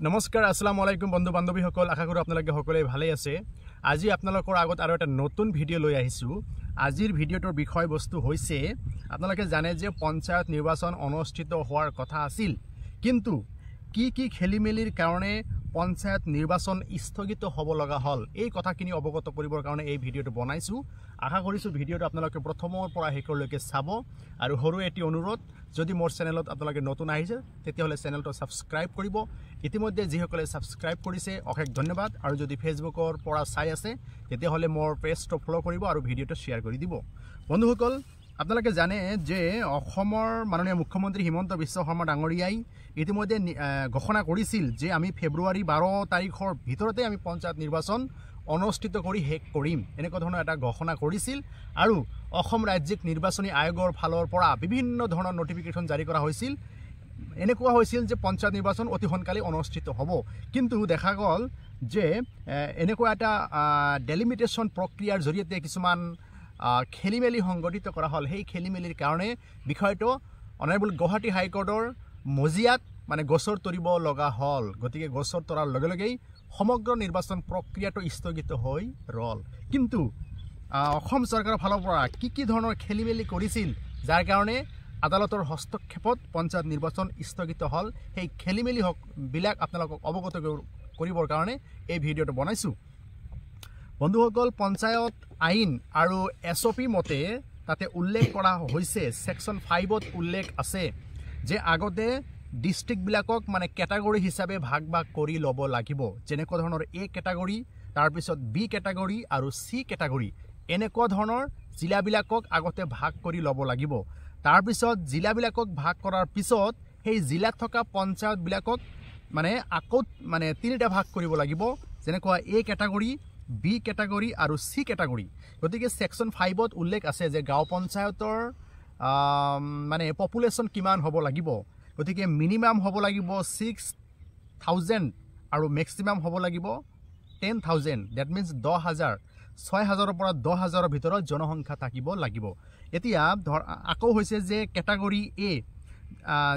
নমস্কাৰ আসসালামু আলাইকুম বন্ধু বান্ধৱীসকল আশা কৰোঁ আপোনালোকে সকলোৱে ভালে আছে আজি আপোনালোকৰ আগত আৰু এটা নতুন ভিডিঅ' লৈ আহিছো আজিৰ ভিডিঅ'টোৰ বিষয়বস্তু হৈছে আপোনালোকে জানে যে পঞ্চায়ত নিৰ্বাচন অনুষ্ঠিত হোৱাৰ কথা আছিল কিন্তু কি খেলিমেলিৰ কাৰণে পঞ্চায়ত নিৰ্বাচন স্থগিত হ'ব লগা হল এই কথাখিনি অৱগত কৰিবৰ কাৰণে এই ভিডিঅ'টো বনাইছো আশা কৰিছো ভিডিঅ'টো আপোনালোকে প্ৰথমৰ পৰা শেষলৈকে চাব আৰু হৰু এটি অনুৰোধ যদি মোৰ চেনেলত আপোনালোকে নতুন আহিছে তেতিয়াহলে চেনেলটো সাবস্ক্ৰাইব কৰিব ইতিমধ্যে যিসকলে সাবস্ক্ৰাইব কৰিছে অশেষ ধন্যবাদ আৰু যদি ফেসবুকৰ পৰা চাই আছে তেতিয়াহলে মোৰ পেজটো ফলো কৰিব আৰু ভিডিঅ'টো শেয়াৰ কৰি দিব বন্ধুসকল আপোনালোকে জানে যে অসমৰ মাননীয় মুখ্যমন্ত্ৰী হিমন্ত বিশ্ব শৰ্মা ডাঙৰীয়াই ইতিমধ্যে ঘোষণা কৰিছিল যে আমি ফেব্ৰুৱাৰী 12 তাৰিখৰ ভিতৰতে আমি পঞ্চায়ত নিৰ্বাচন অনুষ্ঠিত কৰি শেষ কৰিম এনেকুৱা ধৰণৰ এটা ঘোষণা কৰিছিল আৰু অসম ৰাজ্যিক নিৰ্বাচনী আয়োগৰ ফালৰ পৰা বিভিন্ন ধৰণৰ নটিফিকেশন জাৰি কৰা হৈছিল এনেকুৱা হৈছিল যে পঞ্চায়ত নিৰ্বাচন অতি সোনকালে অনুষ্ঠিত হ'ব কিন্তু দেখা গ'ল যে এনেকুৱা এটা ডেলিমিটেশন প্ৰক্ৰিয়াৰ জৰিয়তে কিছুমান খেলিমেলি সংগঠিত কৰা হল সেই খেলিমেলিৰ কাৰণে বিষয়টো অনাৰেবল গুৱাহাটী হাইকোৰ্টৰ মজিয়াত মানে গছৰ তৰিব লগা হল গতিকে গছৰ তৰাৰ লগে লগেই সমগ্ৰ নিৰ্বাচন প্ৰক্ৰিয়াটো স্থগিত হৈ ৰল কিন্তু অসম চৰকাৰৰ ফালৰ পৰা কি ধৰণৰ খেলিমেলি কৰিছিল যাৰ কাৰণে আদালতৰ হস্তক্ষেপত পঞ্চায়ত নিৰ্বাচন স্থগিত হল সেই খেলিমেলি বিলাক আপোনালোকক অৱগত কৰিবৰ কাৰণে এই ভিডিঅ'টো বনাইছো বন্ধুসকল পঞ্চায়ত আইন আৰু এছঅপি মতে তাতে উল্লেখ কৰা হৈছে সেকশন 5ত উল্লেখ আছে যে আগতে ডিস্ট্ৰিক্ট বিলাকক মানে ক্যাটাগৰী হিচাপে ভাগ কৰি ল'ব লাগিব যেনেকুৱা ধৰণৰ এ ক্যাটাগৰী তাৰ পিছত বি ক্যাটাগৰী আৰু সি ক্যাটাগৰী এনেকুৱা ধৰণৰ জিলা বিলাকক আগতে ভাগ কৰি ল'ব লাগিব তাৰ পিছত জিলা বিলাকক ভাগ কৰাৰ পিছত সেই জিলাত থকা পঞ্চায়ত বিলাকক মানে আকৌ মানে তিনিটা ভাগ কৰিব লাগিব যেনেকুৱা এ ক্যাটাগৰী বি ক্যাটাগৰী আৰু সি ক্যাটাগৰী গতিকে সেকশন 5ত উল্লেখ আছে যে গাঁও পঞ্চায়তৰ মানে পপুলেশন কিমান হ'ব লাগিব গতিকে মিনিমাম হ'ব লাগিব 6000 আৰু ম্যাক্সিমাম হ'ব লাগিব 10000 দ্যাট মিন্স 10000 6000 পৰা 10000 ভিতৰত জনসংখ্যা থাকিব লাগিব এতিয়া আকৌ হৈছে যে ক্যাটাগৰী এ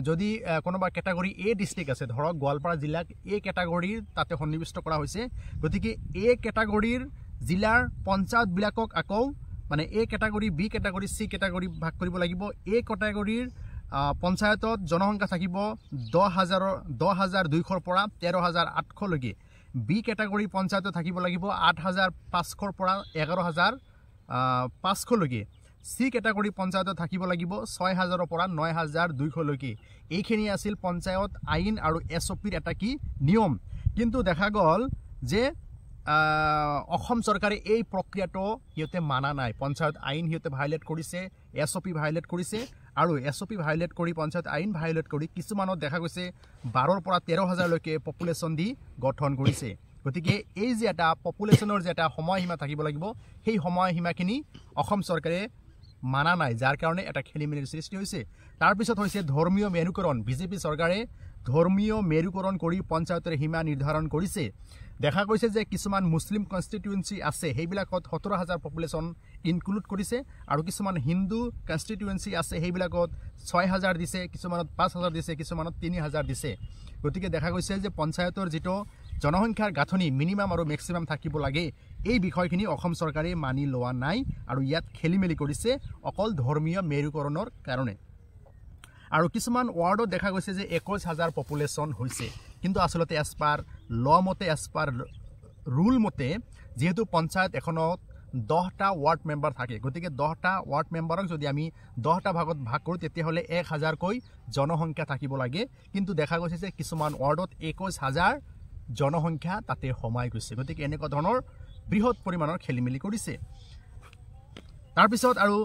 যদি কোনোবা ক্যাটাগৰী এ ডিস্ট্ৰিক্ট আছে ধৰক গোৱালপাৰা জিলাক এ ক্যাটাগৰীৰ তাতে সন্নিবিষ্ট কৰা হৈছে গতিকে এ ক্যাটাগৰীৰ জিলাৰ পঞ্চায়ত বিলাকক আকৌ মানে এ ক্যাটাগৰী বি ক্যাটাগৰী সি ক্যাটাগৰী ভাগ কৰিব লাগিব এ ক্যাটাগৰীৰ পঞ্চায়তত জনসংখ্যা থাকিব 10200 পৰা 13800 লৈকে বি ক্যাটাগৰী পঞ্চায়তত থাকিব লাগিব 8500 পৰা 11500 লৈকে সি ক্যাটাগৰী পঞ্চায়তত থাকিব লাগিব 6000 পৰা 9200 লৈকে এইখিনি আছিল পঞ্চায়ত আইন আৰু এছঅপিৰ এটা কি নিয়ম কিন্তু দেখা গ'ল যে অসম চৰকাৰে এই প্ৰক্ৰিয়াটো হিয়তে মানা নাই পঞ্চায়ত আইন হিয়তে ভায়োলেট কৰিছে এছঅপি ভায়োলেট কৰিছে আৰু এছঅপি ভায়োলেট কৰি পঞ্চায়ত আইন ভায়োলেট কৰি কিছুমানত দেখা গৈছে 12 পৰা 13000 লৈকে পপুলেশন দি গঠন কৰিছে গতিকে এই যে এটা পপুলেশনৰ যে এটা সময়সীমা থাকিব লাগিব সেই সময়সীমাখিনি অসম চৰকাৰে মানা নাই যাৰ কাৰণে এটা খেলিমেলিৰ সৃষ্টি হৈছে তাৰ পিছত হৈছে ধৰ্মীয় মেৰুকৰণ বিজেপি চৰকাৰে ধৰ্মীয় মেৰুকৰণ কৰি পঞ্চায়তৰ সীমা নিৰ্ধাৰণ কৰিছে দেখা গৈছে যে কিছুমান মুছলিম কনস্টিটুৱেন্সি আছে সেইবিলাকত 17000 পপুলেশন ইনক্লুড কৰিছে আৰু কিছুমান হিন্দু কনস্টিটুৱেন্সি আছে সেইবিলাকত 6000 দিছে কিছুমানত 5000 দিছে কিছুমানত 3000 দিছে গতিকে দেখা গৈছে যে পঞ্চায়তৰ যেটো জনসংখ্যাৰ গাঁথনি মিনিমাম আৰু ম্যাক্সিমাম থাকিব লাগে এই বিষয়খিনি অসম চৰকাৰে মানি লোৱা নাই আৰু ইয়াত খেলিমেলি কৰিছে অকল ধৰ্মীয় মেৰুকৰণৰ কাৰণে আৰু কিছুমান ওয়াৰ্ডত দেখা গৈছে যে 21000 পপুলেশন হৈছে কিন্তু আসলতে এজ পাৰ ল মতে এজ পাৰ ৰুল মতে যেহেতু পঞ্চায়ত এখনত 10টা ওয়ার্ড মেম্বার থাকে গতিকে 10টা ওয়ার্ড মেম্বারক যদি আমি 10টা ভাগত ভাগ কৰো তেতিয়াহলে 1000 কৈ জনসংখ্যা থাকিব লাগে কিন্তু দেখা গৈছে যে কিছুমান ওয়ার্ডত 21000 জনসংখ্যা তাতে সমাই গৈছে গতিকে এনেকুৱা ধৰণৰ বৃহৎ পৰিমাণৰ খেলিমেলি কৰিছে তাৰ পিছত আৰু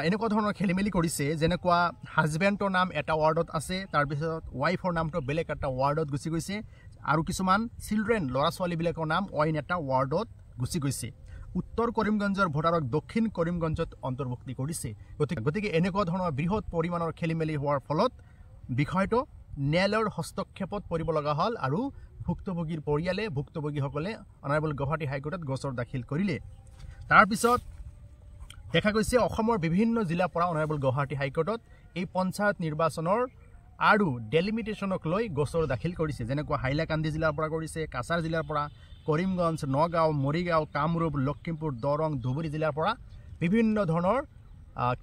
এনেকুৱা ধৰণৰ খেলিমেলি কৰিছে যেনেকুৱা হাজবেণ্ডৰ নাম এটা ওয়াৰ্ডত আছে তাৰ পিছত ওয়াইফৰ নামটো বেলেগ এটা ওয়াৰ্ডত গুছি গৈছে আৰু কিছুমান চিলড্ৰেন লৰা ছোৱালী বিলাকৰ নাম অইন এটা ওয়াৰ্ডত গুছি গৈছে উত্তৰ কৰিমগঞ্জৰ ভোটাৰক দক্ষিণ কৰিমগঞ্জত অন্তৰ্ভুক্তি কৰিছে গতিকে এনেকুৱা ধৰণৰ বৃহৎ পৰিমাণৰ খেলিমেলি হোৱাৰ ফলত বিষয়টো ন্যায়ালয়ৰ হস্তক্ষেপত পৰিব লগা হল আৰু ভুক্তভোগীৰ পৰিয়ালে ভুক্তভোগীসকলে অনাৰেবল গুৱাহাটী হাইকোৰ্টত গোচৰ দাখিল কৰিলে তাৰ পিছত দেখা গৈছে অসমৰ বিভিন্ন জিলাৰ পৰা অনাৰেবল গুৱাহাটী হাইকোৰ্টত এই পঞ্চায়ত নিৰ্বাচনৰ আৰু ডেলিমিটেশ্যনক লৈ গোচৰ দাখিল কৰিছে, যেনেকুৱা হাইলাকান্দি জিলাৰ পৰা কৰিছে, কাছাৰ জিলাৰ পৰা, কৰিমগঞ্জ, নগাঁও, মৰিগাঁও, কামৰূপ, লখিমপুৰ, দৰং, ধুবুৰী জিলাৰ পৰা বিভিন্ন ধৰণৰ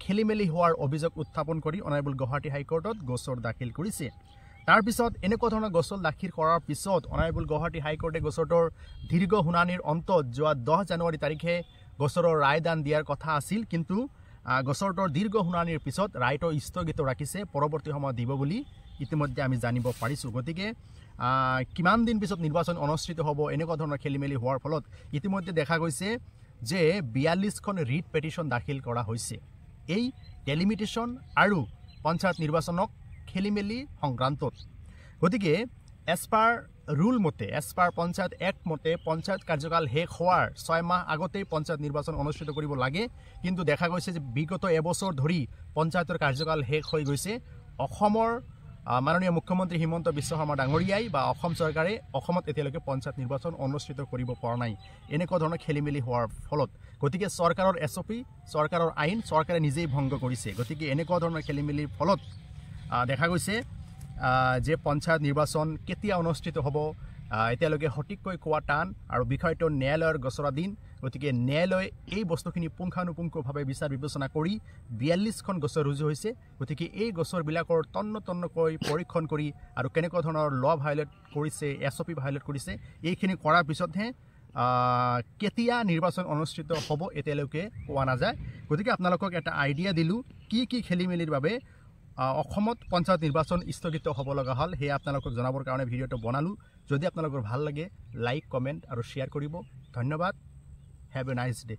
খেলি মেলি হোৱাৰ অভিযোগ উত্থাপন কৰি অনাৰেবল গুৱাহাটী হাইকোৰ্টত গোচৰ দাখিল কৰিছে। তাৰপিছত এনেকুৱা ধৰণৰ গোচৰ দাখিল কৰাৰ পিছত অনাৰেবল গুৱাহাটী হাইকোৰ্টে গোচৰটোৰ দীৰ্ঘ শুনানিৰ অন্তত যোৱা 10 জানুৱাৰী তাৰিখে গোচৰৰ ৰায়দান দিয়াৰ কথা আছিল, কিন্তু গোচৰটোৰ দীৰ্ঘ শুনানিৰ পিছত ৰায়টো স্থগিত ৰাখিছে, পৰৱৰ্তী সময়ত দিব বুলি ইতিমধ্যে আমি জানিব পাৰিছোঁ। গতিকে কিমান দিন পিছত নিৰ্বাচন অনুষ্ঠিত হ'ব এনেকুৱা ধৰণৰ খেলি মেলি হোৱাৰ ফলত ইতিমধ্যে দেখা গৈছে যে 42খন ৰিট পেটিশ্যন দাখিল কৰা হৈছে এই ডেলিমিটেশ্যন আৰু পঞ্চায়ত নিৰ্বাচনক খেলি মেলি সংক্ৰান্তত। গতিকে এজ পাৰ ৰুল মতে, এজ পাৰ পঞ্চায়ত এক্ট মতে পঞ্চায়ত কাৰ্যকাল শেষ হোৱাৰ 6 মাহ আগতেই পঞ্চায়ত নিৰ্বাচন অনুষ্ঠিত কৰিব লাগে, কিন্তু দেখা গৈছে যে বিগত এবছৰ ধৰি পঞ্চায়তৰ কাৰ্যকাল শেষ হৈ গৈছে। অসমৰ মাননীয় মুখ্যমন্ত্ৰী হিমন্ত বিশ্ব শৰ্মা ডাঙৰীয়াই বা অসম চৰকাৰে অসমত এতিয়ালৈকে পঞ্চায়ত নিৰ্বাচন অনুষ্ঠিত কৰিব পৰা নাই, এনেকুৱা ধৰণৰ খেলি মেলি হোৱাৰ ফলত। গতিকে চৰকাৰৰ SOP, চৰকাৰৰ আইন চৰকাৰে নিজেই ভংগ কৰিছে। গতিকে এনেকুৱা ধৰণৰ খেলি মেলিৰ ফলত দেখা গৈছে যে পঞ্চায়ত নিৰ্বাচন কেতিয়া অনুষ্ঠিত হ'ব এতিয়ালৈকে সঠিককৈ কোৱা টান, আৰু বিষয়টো ন্যায়ালয়ৰ গোচৰাধীন। গতিকে ন্যায়ালয়ে এই বস্তুখিনি পুংখানুপুংখভাৱে বিচাৰ বিবেচনা কৰি 42খন গোচৰ ৰুজু হৈছে। গতিকে এই গোচৰবিলাকৰ তন্নকৈ পৰীক্ষণ কৰি আৰু কেনেকুৱা ধৰণৰ ল ভায়োলেট কৰিছে, SOP ভায়োলেট কৰিছে, এইখিনি কৰাৰ পিছতহে কেতিয়া নিৰ্বাচন অনুষ্ঠিত হ'ব এতিয়ালৈকে কোৱা নাযায়। গতিকে আপোনালোকক এটা আইডিয়া দিলোঁ কি খেলি মেলিৰ বাবে অসমত পঞ্চায়ত নিৰ্বাচন স্থগিত হ'ব লগা হ'ল, সেয়া আপোনালোকক জনাবৰ কাৰণে ভিডিঅ'টো বনালোঁ। যদি আপোনালোকৰ ভাল লাগে লাইক, কমেণ্ট আৰু শ্বেয়াৰ কৰিব। ধন্যবাদ। Have a nice day.